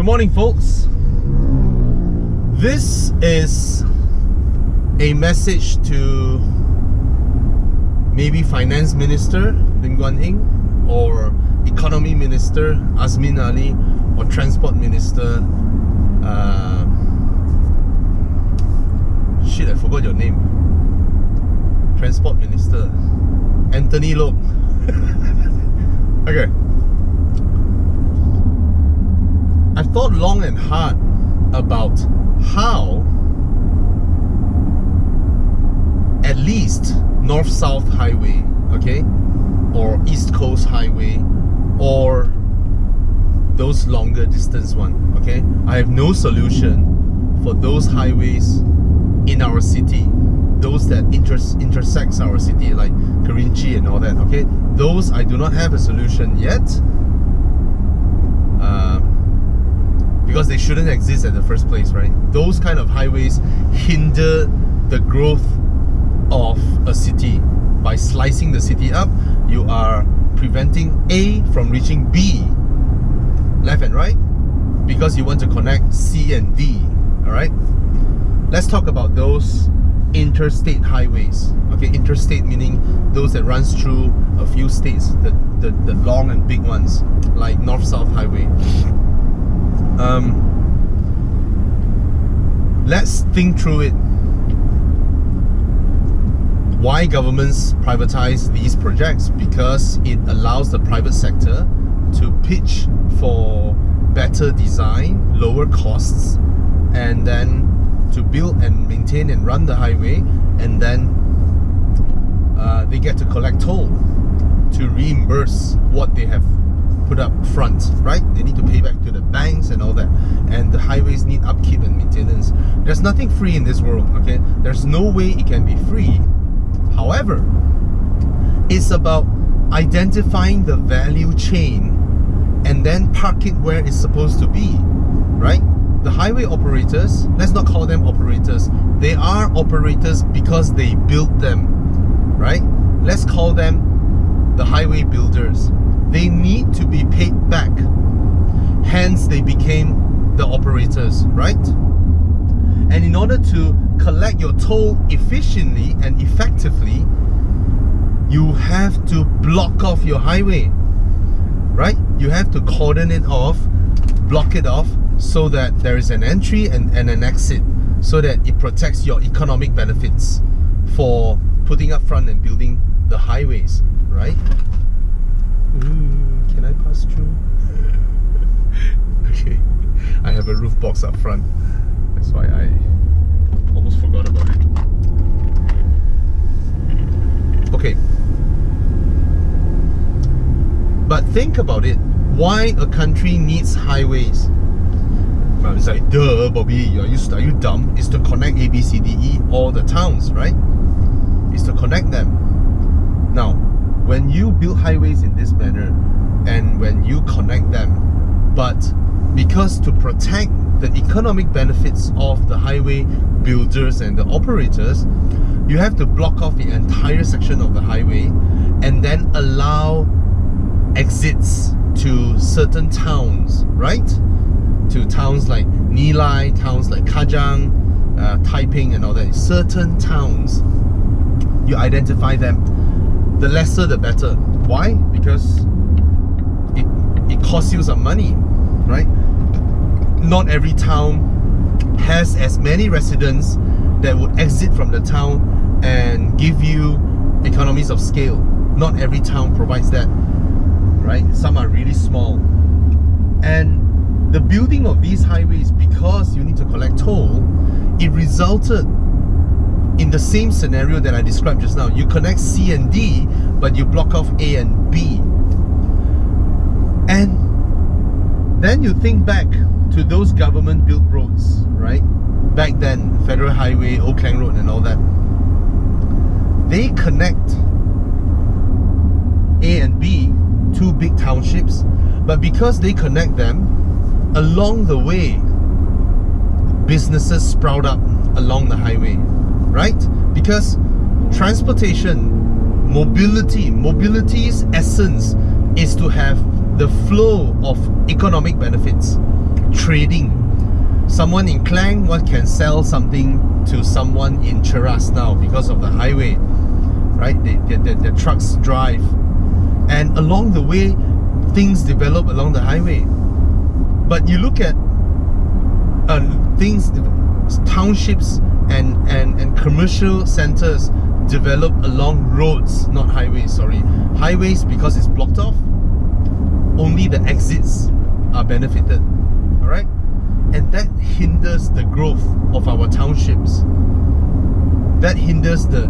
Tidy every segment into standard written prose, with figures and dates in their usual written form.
morning, folks. This is a message to maybe Finance Minister Lim Guan Eng, or Economy Minister Azmin Ali, or Transport Minister I forgot your name. Transport Minister Anthony Loke. Okay. I've thought long and hard about how at least North-South Highway, okay, or East Coast Highway, or those longer distance one, okay, I have no solution for those highways in our city, those that intersects our city, like Kerinci and all that, okay. Those I do not have a solution yet, because they shouldn't exist at the first place, right? Those kind of highways hinder the growth of a city. By slicing the city up, you are preventing A from reaching B, left and right, because you want to connect C and D. Alright? Let's talk about those interstate highways. Okay, interstate meaning those that runs through a few states, the long and big ones, like North-South Highway. Let's think through it. Why governments privatize these projects? Because it allows the private sector to pitch for better design, lower costs, and then to build and maintain and run the highway, and then they get to collect toll to reimburse what they have put up front, right? They need to pay back to the banks and all that, and the highways need upkeep and maintenance. There's nothing free in this world, okay? There's no way it can be free. However, it's about identifying the value chain and then park it where it's supposed to be, right? The highway operators, let's not call them operators, they are operators because they built them, right? Let's call them the highway builders. They need to be paid back, hence they became the operators, right? And in order to collect your toll efficiently and effectively, you have to block off your highway, right? You have to cordon it off, block it off, so that there is an entry and an exit, so that it protects your economic benefits for putting up front and building the highways, right? Can I pass through? Okay, I have a roof box up front. That's why I almost forgot about it. Okay. But think about it. Why a country needs highways? Well, it's like, duh, Bobby, are you dumb? It's to connect A, B, C, D, E, all the towns, right? It's to connect them. Now, when you build highways in this manner, and when you connect them, but because to protect the economic benefits of the highway builders and the operators, you have to block off the entire section of the highway and then allow exits to certain towns, right? To towns like Nilai, towns like Kajang, Taiping and all that. Certain towns, you identify them. The lesser the better. Why? Because it costs you some money, right? Not every town has as many residents that would exit from the town and give you economies of scale. Not every town provides that, right? Some are really small. And the building of these highways, because you need to collect toll, it resulted in the same scenario that I described just now. You connect C and D, but you block off A and B. And then you think back to those government-built roads, right? Back then, Federal Highway, Old Klang Road and all that. They connect A and B, two big townships, but because they connect them, along the way, businesses sprout up along the highway, right? Because transportation, mobility's essence is to have the flow of economic benefits, trading. Someone in Klang can sell something to someone in Cheras now because of the highway, right? The trucks drive, and along the way things develop along the highway. But you look at things, townships and commercial centers develop along roads, not highways, sorry. Highways, because it's blocked off, only the exits are benefited, alright? And that hinders the growth of our townships. That hinders the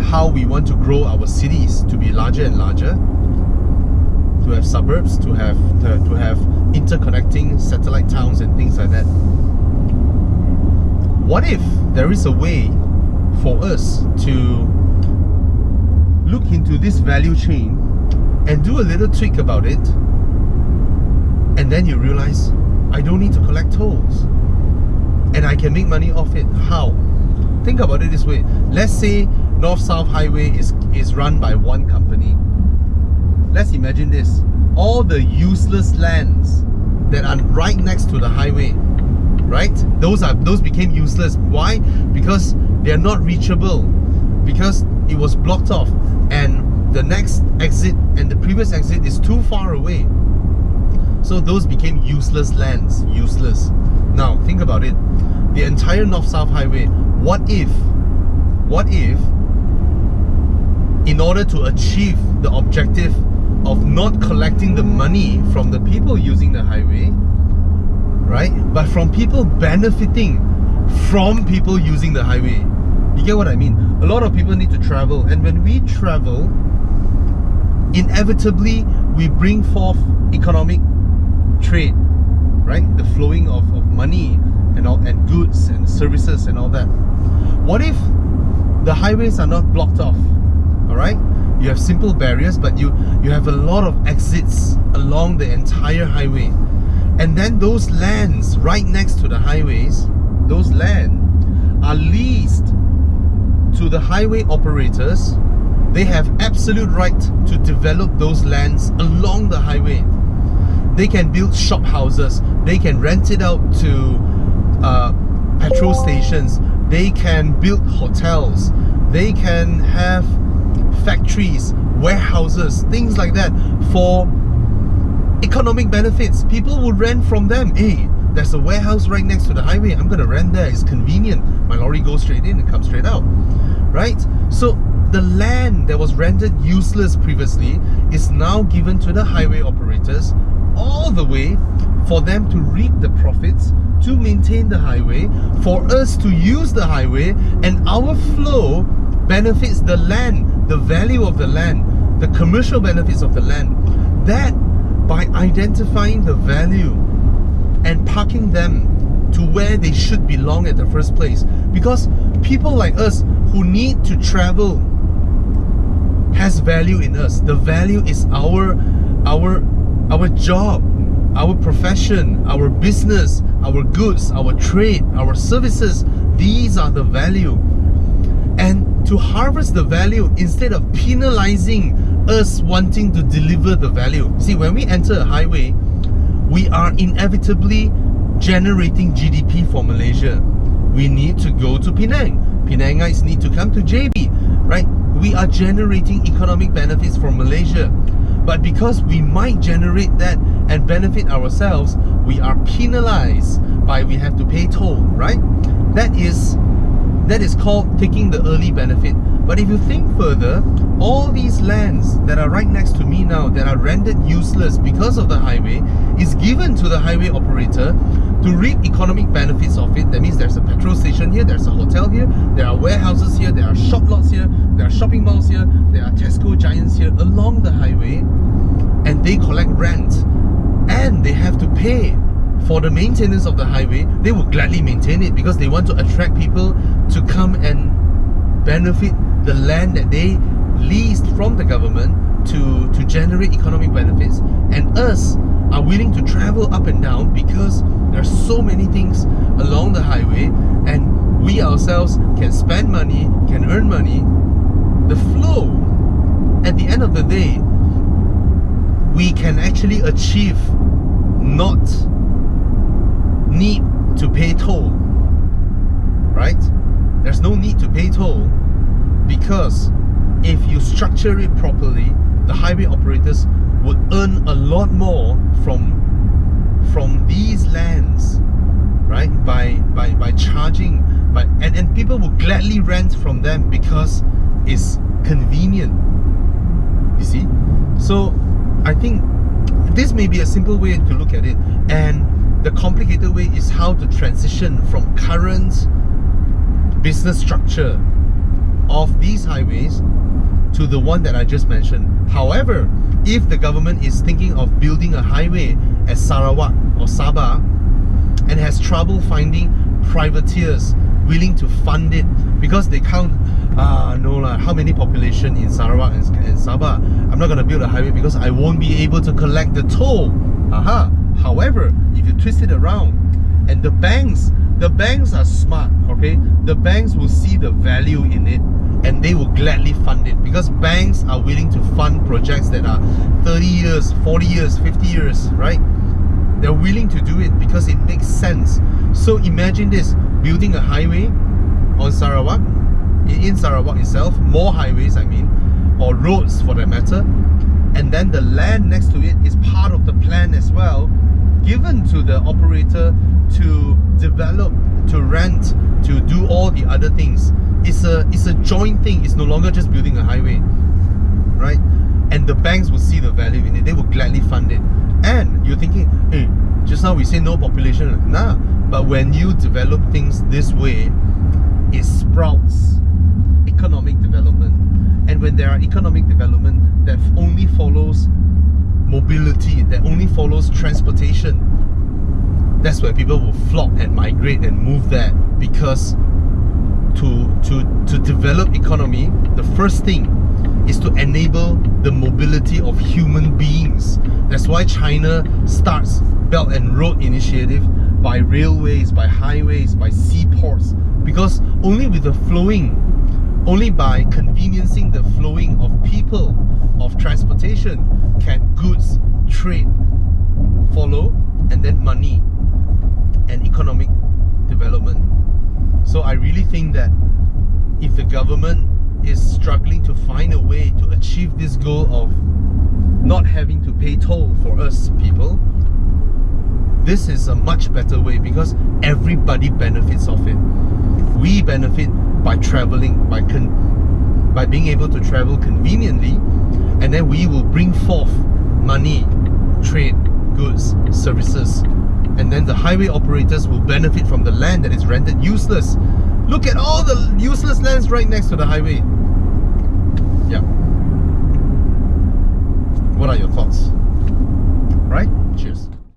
how we want to grow our cities to be larger and larger, to have suburbs, to have interconnecting satellite towns and things like that. What if there is a way for us to look into this value chain and do a little tweak about it, and then you realize I don't need to collect tolls and I can make money off it? How? Think about it this way. Let's say North-South Highway is run by one company. Let's imagine this. All the useless lands that are right next to the highway, right? Those became useless. Why? Because they are not reachable, because it was blocked off and the next exit and the previous exit is too far away. So those became useless lands. Useless. Now think about it. The entire North-South Highway, what if in order to achieve the objective of not collecting the money from the people using the highway, right, but from people benefiting from people using the highway? You get what I mean? A lot of people need to travel, and when we travel, inevitably we bring forth economic trade, right? The flowing of money and goods and services and all that. What if the highways are not blocked off? Alright? You have simple barriers, but you have a lot of exits along the entire highway. And then those lands right next to the highways, those land are leased to the highway operators. They have absolute right to develop those lands along the highway. They can build shop houses, they can rent it out to petrol stations, they can build hotels, they can have factories, warehouses, things like that for economic benefits. People will rent from them. Hey, there's a warehouse right next to the highway, I'm gonna rent there, it's convenient. My lorry goes straight in and comes straight out, right? So the land that was rendered useless previously is now given to the highway operators, all the way for them to reap the profits, to maintain the highway, for us to use the highway, and our flow benefits the land, the value of the land, the commercial benefits of the land. That, by identifying the value and parking them to where they should belong at the first place, because people like us who need to travel has value in us. The value is our job, our profession, our business, our goods, our trade, our services. These are the value. And to harvest the value instead of penalizing us wanting to deliver the value. See, when we enter a highway, we are inevitably generating GDP for Malaysia. We need to go to Penang. Penangites need to come to JB, right? We are generating economic benefits for Malaysia. But because we might generate that and benefit ourselves, we are penalized by we have to pay toll, right? That is called taking the early benefit. But if you think further, all these lands that are right next to me now that are rendered useless because of the highway is given to the highway operator to reap economic benefits of it. That means there's a petrol station here, there's a hotel here, there are warehouses here, there are shop lots here, there are shopping malls here, there are Tesco giants here along the highway, and they collect rent and they have to pay for the maintenance of the highway. They will gladly maintain it because they want to attract people to come and benefit the land that they leased from the government to generate economic benefits. And us are willing to travel up and down because there are so many things along the highway, and we ourselves can spend money, can earn money. The flow, at the end of the day, we can actually achieve not because if you structure it properly, the highway operators would earn a lot more from these lands, right? By charging, and people will gladly rent from them because it's convenient. You see? So I think this may be a simple way to look at it, and the complicated way is how to transition from current business structure of these highways to the one that I just mentioned. However, if the government is thinking of building a highway at Sarawak or Sabah and has trouble finding privateers willing to fund it because they count how many population in Sarawak and Sabah, I'm not going to build a highway because I won't be able to collect the toll. However, if you twist it around, and the banks are smart, okay? The banks will see the value in it and they will gladly fund it, because banks are willing to fund projects that are 30 years, 40 years, 50 years, right? They're willing to do it because it makes sense. So imagine this, building a highway on Sarawak, in Sarawak itself, more highways I mean, or roads for that matter, and then the land next to it is part of the plan as well, given to the operator to develop, to rent, to do all the other things. It's a joint thing. It's no longer just building a highway, right? And the banks will see the value in it. They will gladly fund it. And you're thinking, hey, just now we say no population. Nah, but when you develop things this way, it sprouts economic development. And when there are economic development that only follows mobility, that only follows transportation, that's where people will flock and migrate and move there. Because to develop economy, the first thing is to enable the mobility of human beings. That's why China starts Belt and Road Initiative by railways, by highways, by seaports, because only by conveniencing the flowing of people, of transportation, can goods, trade follow, and then money and economic development. So I really think that if the government is struggling to find a way to achieve this goal of not having to pay toll for us people, this is a much better way, because everybody benefits of it. We benefit by traveling, by being able to travel conveniently, and then we will bring forth money, trade, goods, services, and then the highway operators will benefit from the land that is rendered useless. Look at all the useless lands right next to the highway. Yeah. What are your thoughts?